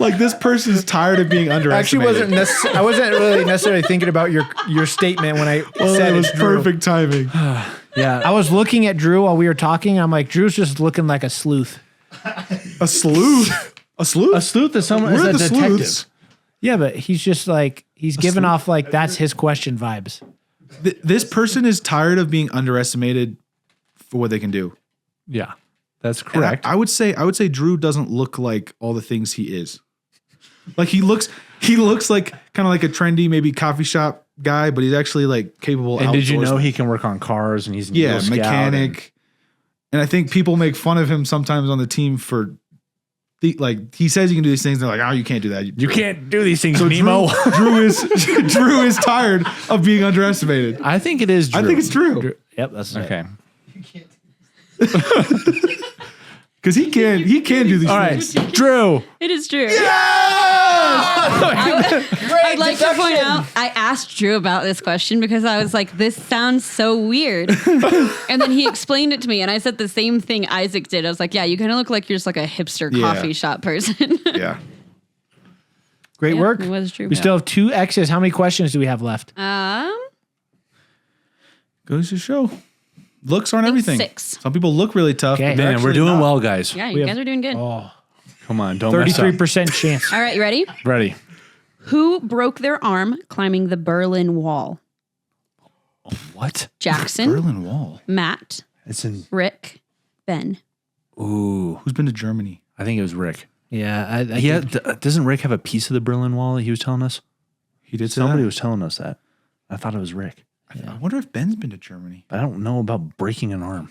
like this person's tired of being underestimated. I wasn't really necessarily thinking about your statement when I said it was it's Drew. perfect timing. Yeah. I was looking at Drew while we were talking. I'm like, Drew's just looking like a sleuth. A sleuth? A sleuth? A sleuth is someone We're is a the detective. sleuths. Yeah, but he's just like he's giving off like that's his question vibes. This person is tired of being underestimated for what they can do. Yeah. That's And correct. I would say Drew doesn't look like all the things he is. Like he looks like kind of like a trendy maybe coffee shop guy, but he's actually like capable. and did you know outdoorsman. he can work on cars and he's an Eagle Scout mechanic. And I think people make fun of him sometimes on the team for like he says he can do these things. They're like, oh, you can't do that. You can't do these things, So Nemo. Drew is tired of being underestimated. I think it is Drew. I think it's Drew Yep, that's it. Okay. because he can do these All right. things. Drew. It is true. I'd like to point out, I asked Drew about this question because I was like, this sounds so weird. And then he explained it to me, and I said the same thing Isaac did. I was like, yeah, you kind of look like you're just like a hipster Yeah. coffee shop person. Yeah. Great Yeah, work. it was true. We still have 2 X's. How many questions do we have left? Goes to show. Looks aren't everything. 6. Some people look really tough. Okay. but they're Man, we're actually doing not. well, guys. Yeah, We you have- guys are doing good. Oh, Come on. Don't mess up. 33% chance. All right, you ready? Ready. Who broke their arm climbing the Berlin Wall? What? Jackson, Berlin Wall. Matt, It's in. Rick, Ben. Ooh. Who's been to Germany? I think it was Rick. Yeah, I Doesn't Rick have a piece of the Berlin Wall that he was telling us? He did say Somebody that? was telling us that. I thought it was Rick. I wonder if Ben's been to Germany. But I don't know about breaking an arm.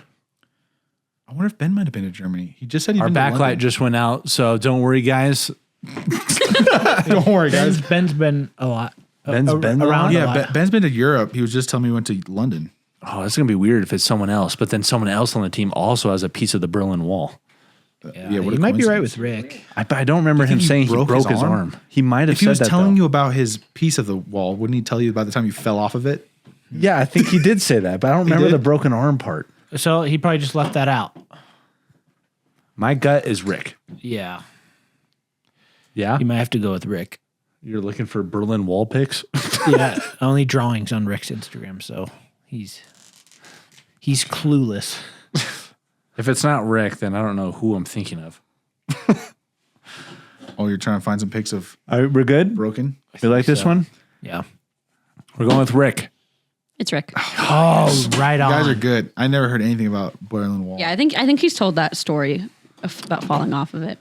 I wonder if Ben might have been to Germany. He just said he'd Our been to backlight London. just went out, so don't worry, guys. Don't worry, guys. Ben's been a lot. Ben's been around. a a Yeah, lot. Ben's been to Europe. He was just telling me he went to London. Oh, it's gonna be weird if it's someone else. But then someone else on the team also has a piece of the Berlin Wall. Yeah, what you a might be right coincidence. with Rick. I don't remember him he saying he broke broke his his arm? arm. He might have If he said was that. telling though. you about his piece of the wall, wouldn't he tell you by the time you fell off of it? Yeah, I think he did say that, but I don't remember did? the broken arm part. So he probably just left that out. My gut is Rick. Yeah, Yeah, you might have to go with Rick. you're looking for Berlin Wall pics. Yeah, only drawings on Rick's Instagram, so he's clueless. If it's not Rick, then I don't know who I'm thinking of. Oh, you're trying to find some pics of We're good. broken? You like this one? Yeah. We're going with Rick. It's Rick. Oh, right on. You guys are good. I never heard anything about Berlin Wall. Yeah, I think he's told that story about falling off of it.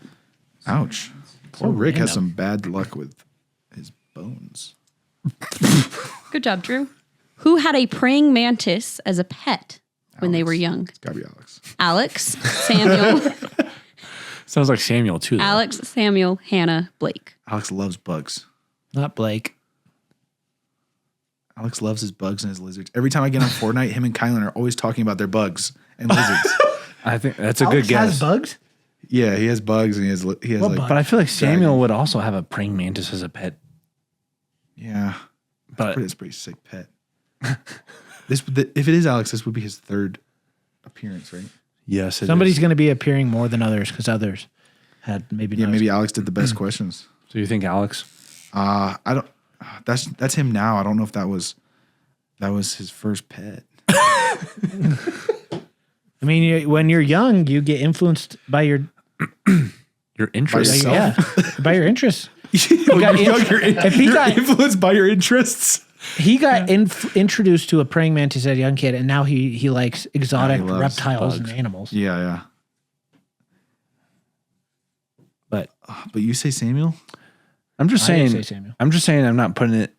Ouch. Poor Rick has some bad luck with his bones. Good job, Drew. Who had a praying mantis as a pet when they were young? It's gotta be Alex. Alex, Samuel, Sounds like Samuel too. Though. Alex, Samuel, Hannah, Blake. Alex loves bugs. Not Blake. Alex loves his bugs and his lizards. Every time I get on Fortnite, him and Kylan are always talking about their bugs and lizards. I think that's a good guess. bugs? Yeah, he has bugs and he has like bug? But I feel like Samuel would also have a praying mantis as a pet. yeah, But it's a pretty sick pet. If it is Alex, this would be his third appearance, right? yes, it Somebody's is. going to be appearing more than others because others had maybe Yeah, not. maybe Alex did the best questions. So you think Alex? I don't. That's him now. I don't know if that was his first pet. I mean, when you're young, you get influenced by your Your interest. Yourself? by your interests. You're got- influenced by your interests. He got introduced to a praying mantis as a young kid, and now he likes exotic he loves reptiles bugs. and animals. Yeah, yeah. But you say Samuel? I'm just I didn't saying. say Samuel. I'm just saying. I'm not putting it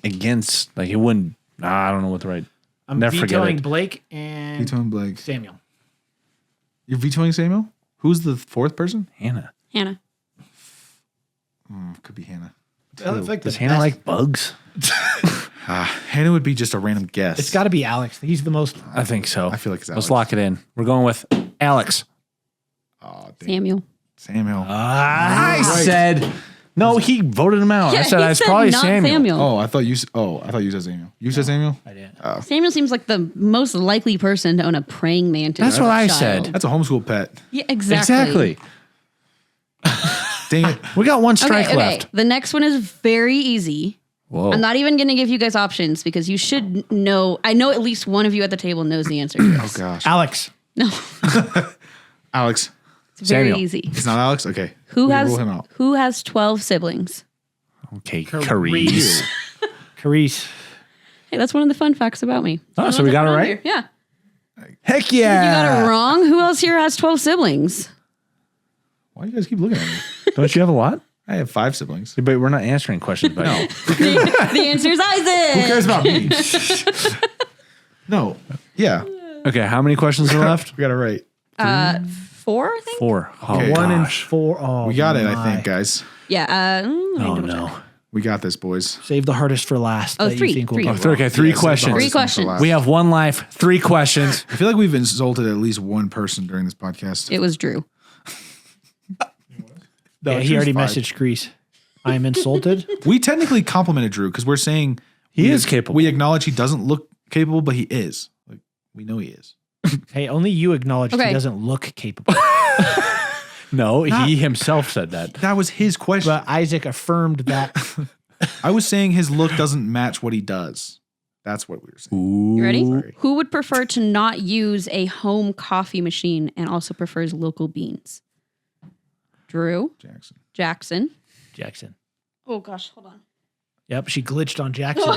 against. Like it wouldn't. I don't know what the right. I'm Never forget vetoing it. Blake and Vetoing Blake. Samuel. You're vetoing Samuel? Who's the fourth person? Hannah. Hannah. Could be Hannah. That's like Does the Hannah best. like bugs? Hannah would be just a random guess. It's got to be Alex. He's the most. I think so. I feel like it's Let's Alex. lock it in. We're going with Alex. Oh, dang. Samuel. Samuel. I said no. He voted him out. I said he it's said probably not Samuel. Oh, I thought you said Samuel. You said Samuel? I didn't. Samuel seems like the most likely person to own a praying mantis. That's what I child. said. That's a homeschool pet. Yeah, exactly. Dang it. We got one strike Okay. left. The next one is very easy. Whoa. I'm not even going to give you guys options because you should know. I know at least one of you at the table knows the answer to this. Oh, gosh. Alex. No, Alex. it's very Samuel. easy. It's not Alex? Okay. Who We has rule him out. 12 siblings? Okay, Carice. Carice. Carice. Hey, that's one of the fun facts about me. Oh, so we got it On right? here. Yeah. Heck You yeah! got it wrong. Who else here has 12 siblings? Why do you guys keep looking at me? Don't you have a lot? I have 5 siblings. But we're not answering questions. But no. The answer is Isaac. Who cares about me? No. Yeah. Okay, how many questions are left? We got it right. 4, I think. 4. Oh, Okay. 1 and gosh. 4. Oh, We got it, I my. think, guys. Yeah. Oh no. We got this, boys. Save the hardest for last. Oh, that you 3, think will 3. go Oh, wrong. okay, 3 Yeah, so questions. the Three hardest one for questions. last. We have 1 life, 3 questions. I feel like we've insulted at least one person during this podcast. It was Drew. No, Yeah, he Drew's already fine. messaged Grease. I am insulted. We technically complimented Drew because we're saying He is capable. We acknowledge he doesn't look capable, but he is. Like we know he is. Hey, only you acknowledge Okay. he doesn't look capable. No, he himself said that. That was his question. But Isaac affirmed that. I was saying his look doesn't match what he does. That's what we were saying. You ready? Sorry. Who would prefer to not use a home coffee machine and also prefers local beans? Drew, Jackson. Jackson. Jackson. Oh gosh, hold on. Yep, she glitched on Jackson.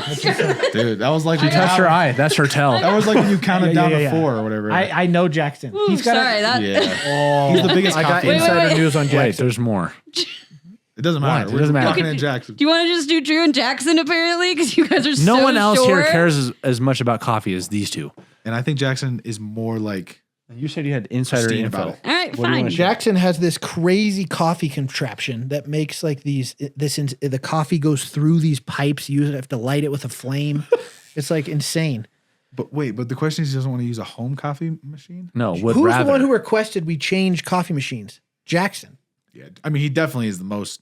Dude, that was like She touched her eye. That's her tell. That was like when you counted Yeah, down yeah, to yeah. 4 or whatever. I know Jackson. Ooh, He's got sorry, that yeah. Oh, He's the biggest I got coffee. insider wait. news on Wait, Jackson. there's more. It doesn't matter. It We're doesn't matter. talking in Jackson. Do you want to just do Drew and Jackson apparently? Because you guys are No so one else sure. here cares as much about coffee as these two. And I think Jackson is more like You said you had insider Christine info. about it. All right, What do you fine. wanna do? Jackson has this crazy coffee contraption that makes like the coffee goes through these pipes. You have to light it with a flame. It's like insane. But the question is he doesn't want to use a home coffee machine? No, would Who's rather. the one who requested we change coffee machines? Jackson. Yeah. I mean, he definitely is the most.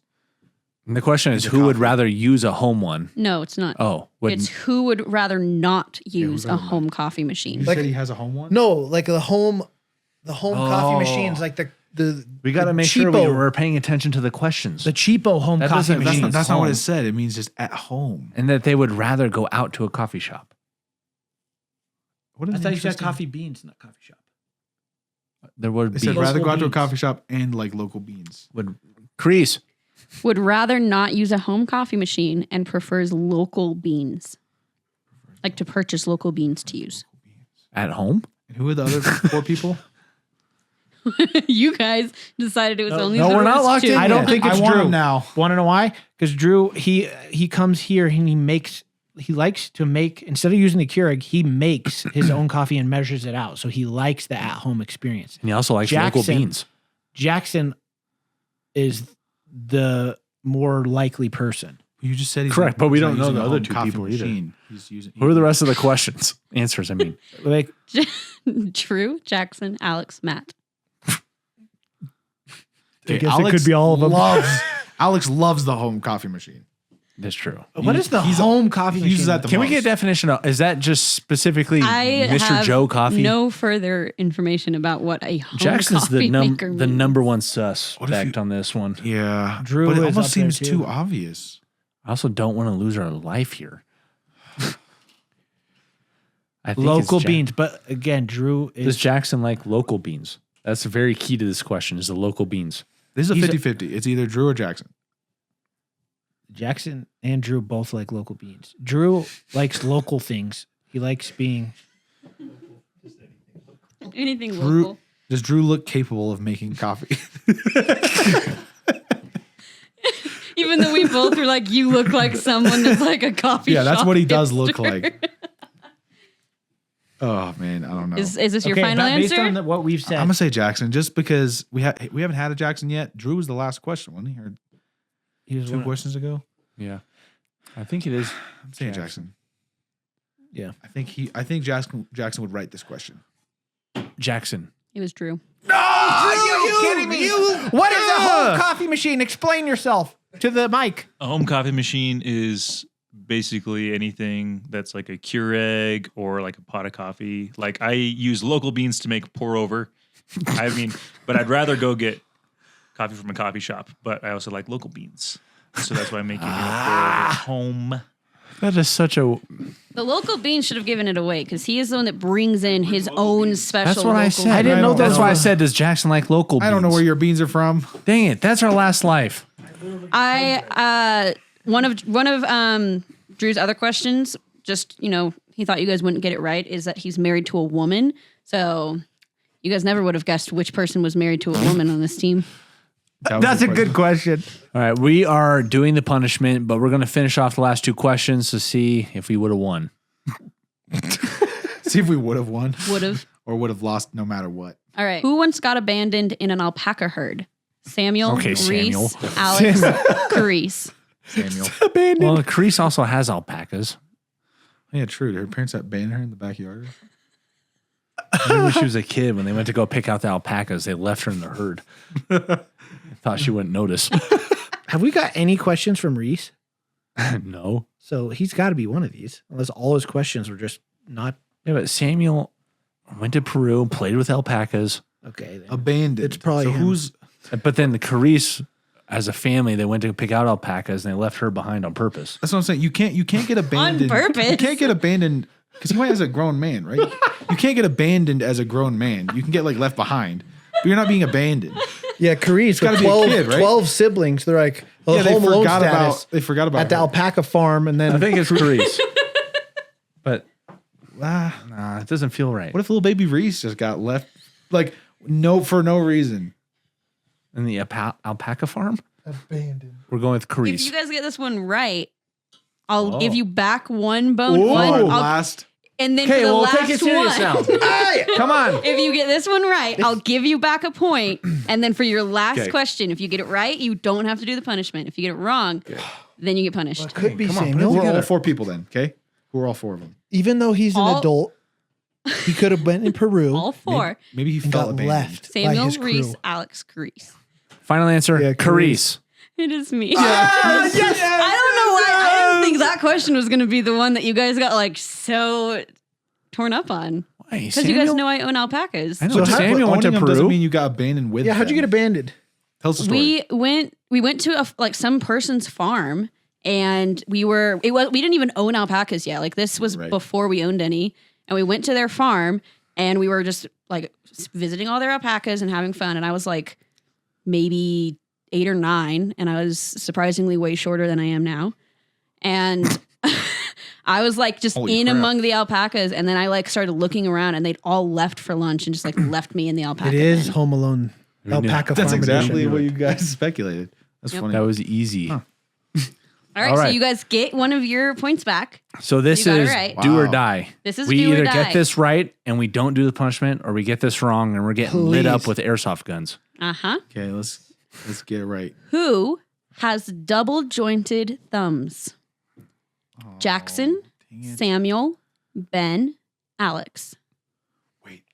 And the question is, a who would coffee. rather use a home one? No, it's not. Oh, would It's who would rather not use a rather not? home coffee machine. You Like- said he has a home one? No, like the home coffee machines, like the we got to the make sure cheapo- we're paying attention to the questions the cheapo home That coffee doesn't That's mean- machines. not what home. it said. It means just at home. and that they would rather go out to a coffee shop. What I is thought you said interesting? coffee beans, not coffee shop. There would They be said rather Local go out to a beans. coffee shop and like local beans. would Crease. Would rather not use a home coffee machine and prefers local beans. Like to purchase local beans to use. At home? And who are the other 4 people? You guys decided it was only no, the we're not first locked 2. in I don't yet. think it's I want Drew. him now. Want to know why? Because Drew, he comes here and he likes to make, instead of using the Keurig, he makes his own coffee and measures it out. So he likes the at-home experience. And he also likes local Jackson. beans. Jackson is the more likely person. You just said he's Correct, not- but we he's don't not know using the a other home 2 coffee people either. machine. He's using. Who are the rest of the questions? Answers, I mean. Like, Drew, Jackson, Alex, Matt. I guess it could be all of them. Alex loves the home coffee machine. That's true. what is the He's- home coffee he machine? uses that the Can we most. get a definition of, is that just specifically I Mr. have Joe coffee? no further information about what a home Jackson's coffee the maker the means. number one What if suspect you- on this one. Yeah, Drew but it is almost up there seems too. too obvious. I also don't want to lose our life here. I think Local it's beans. But again, Drew Does is Jackson like local beans? That's very key to this question is the local beans. This is a He's a- 50-50. It's either Drew or Jackson. Jackson and Drew both like local beans. Drew likes local things. He likes being Anything Drew, local. does Drew look capable of making coffee? both were like, you look like someone that's like a coffee shop. Yeah, that's what he does hipster. look like. Oh man, I don't know. Is this your Okay, final based answer? on what we've said. I'm gonna say Jackson just because we haven't had a Jackson yet. Drew was the last question, wasn't he? Or He was 2 one- questions ago. Yeah. I think it is. I'm saying Jackson. Yeah. I think Jackson would write this question. Jackson. It was Drew. Are you kidding me? What is a home coffee machine? Explain yourself to the mic. A home coffee machine is basically anything that's like a Keurig or like a pot of coffee. Like I use local beans to make pour over. I mean, but I'd rather go get coffee from a coffee shop. But I also like local beans, so that's why I'm making it pour over at home. That is such a. The local bean should have given it away because he is the one that brings in his own special. That's what I local said. I didn't know That's that. why I said, does Jackson like local beans? I don't know where your beans are from. Dang it. That's our last life. One of Drew's other questions, just he thought you guys wouldn't get it right, is that he's married to a woman. So you guys never would have guessed which person was married to a woman on this team. That's a good question. All right. We are doing the punishment, but we're going to finish off the last 2 questions to see if we would have won. See if we would have won Would have. or would have lost no matter what. All right. Who once got abandoned in an alpaca herd? Samuel, Okay, Reese, Samuel. Alex, Carice. Samuel. Well, Crease also has alpacas. Yeah, true. Did her parents abandon her in the backyard? Maybe when she was a kid, when they went to go pick out the alpacas, they left her in the herd. Thought she wouldn't notice. Have we got any questions from Reese? No. So he's got to be one of these, unless all his questions were just not Yeah, but Samuel went to Peru, played with alpacas. okay. Then. Abandoned. It's probably so him. who's But then the Carice, as a family, they went to pick out alpacas and they left her behind on purpose. that's what I'm saying. You can't get abandoned. purpose? You can't get abandoned because he went as a grown man, right? You can't get abandoned as a grown man. You can get like left behind, but you're not being abandoned. Yeah, Carice gotta got be a 12, kid, right? 12 siblings. They're like Yeah, they home alone forgot status about at the her. alpaca farm, and then I think it's Carice. But Ah, nah, it doesn't feel right. what if little baby Reese just got left like for no reason? In the alpaca farm? abandoned. We're going with If Carice. you guys get this one right, I'll Oh. give you back one bone. Oh, I'll- last. and then for the last one, Come on. if you get this one right, I'll give you back a point. And then for your last Okay. question, if you get it right, you don't have to do the punishment. If you get it wrong, then you get punished. Could be come on, put it Samuel. We're all together. 4 people then. Okay, we're all 4 of them. Even though he's an All- adult, he could have went in Peru All 4. Maybe he and felt got abandoned. left by Samuel, his crew. Reese, Alex, Carice. Final answer, Yeah, Carice. It is me. I don't know why. I didn't think that question was going to be the one that you guys got like so torn up on. Why, Because you guys know I own alpacas. I know, So but how- Samuel went to owning them doesn't Peru. mean you got abandoned with. Yeah, how'd you them. get abandoned? Tell us the story. We went to some person's farm, and we didn't even own alpacas yet. Like this was Right. before we owned any, and we went to their farm, and we were just like visiting all their alpacas and having fun. And I was like maybe 8 or 9, and I was surprisingly way shorter than I am now, and. I was like just Holy in crap. among the alpacas, and then I like started looking around, and they'd all left for lunch and just like left me in the alpaca. It is pen. Home Alone. Alpaca That's farm exactly edition. what you guys speculated. That's Yep. funny. That was easy. Huh. All right, All so right. you guys get one of your points back. So this You got it is right. do or Wow. die. This is we do or either die. get this right and we don't do the punishment, or we get this wrong and we're getting lit up Please. with airsoft guns. Uh-huh. Okay, let's get it right. Who has double jointed thumbs? Jackson, Dang it. Samuel, Ben, Alex. Wait,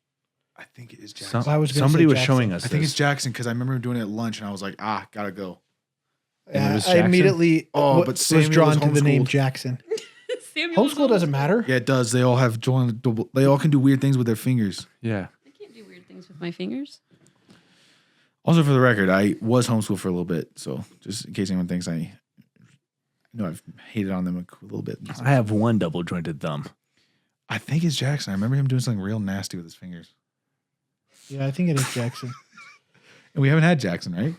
I think it is Jackson. I was gonna Somebody say was Jackson. showing us I think this. it's Jackson because I remember him doing it at lunch and I was like, gotta go. And it was I Jackson? immediately Oh, but was Samuel drawn was to the name homeschooled. Jackson. Samuel Homeschool doesn't matter. Yeah, it does. They all have joined. They all can do weird things with their fingers. Yeah. I can't do weird things with my fingers. Also, for the record, I was homeschooled for a little bit, so just in case anyone thinks I've hated on them a little bit. I have one double jointed thumb. I think it's Jackson. I remember him doing something real nasty with his fingers. Yeah, I think it is Jackson. And we haven't had Jackson, right?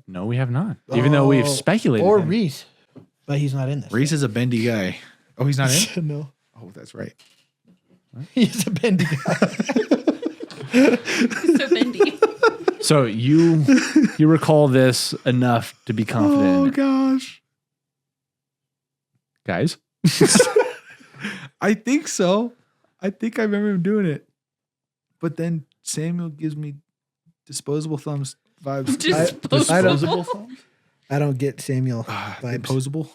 No, we have not. Even though we've Oh, speculated. Or him. Reese, but he's not in this. Reese is a bendy guy. Oh, he's not in? No, Oh, that's right. he's a bendy guy. So bendy. So you recall this enough to be confident. Oh, in it. gosh. guys. I think so. I think I remember him doing it. But then Samuel gives me disposable thumbs vibes. Disposable. I don't get Samuel vibes. Opposable?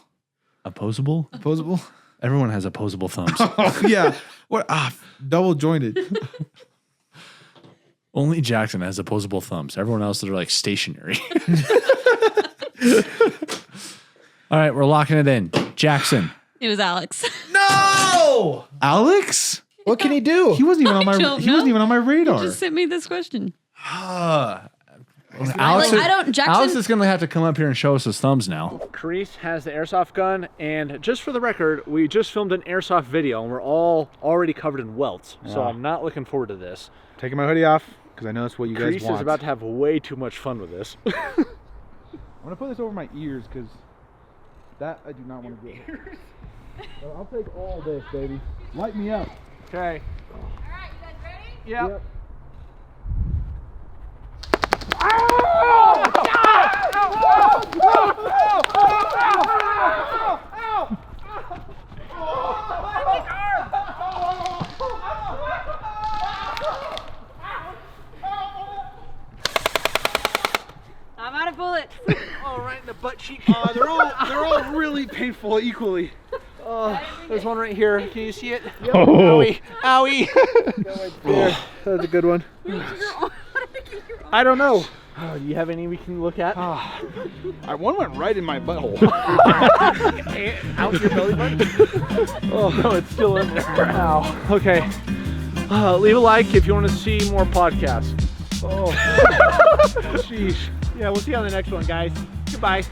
Opposable? Opposable? Everyone has opposable thumbs. Oh, yeah. What? Double jointed. Only Jackson has opposable thumbs. Everyone else are like stationary. All right, we're locking it in. Jackson. It was Alex. No! Alex? What can he do? He wasn't even on my don't he wasn't know. even on my radar. Just sent me this question. Alex, I don't. Jackson. Alex is going to have to come up here and show us his thumbs now. Carice has the airsoft gun, and just for the record, we just filmed an airsoft video, and we're all already covered in welts, so I'm not looking forward to this. Taking my hoodie off because I know that's what you guys Carice want. is about to have way too much fun with this. I'm gonna put this over my ears because that I do not want to get. So I'll take all this, baby. Light me up. Okay. All right, you guys ready? Yep. I'm out of bullets. Oh, right in the butt cheek. They're all really painful equally. There's one right here. Can you see it? Yep. Oh. Owie. Owie. There. That was a good one. I don't know. Do you have any we can look at? One went right in my butthole. Out your belly button? Oh, no, it's still in there. Ow. Okay. Leave a like if you want to see more podcasts. Oh. Sheesh. Yeah, we'll see you on the next one, guys. Goodbye.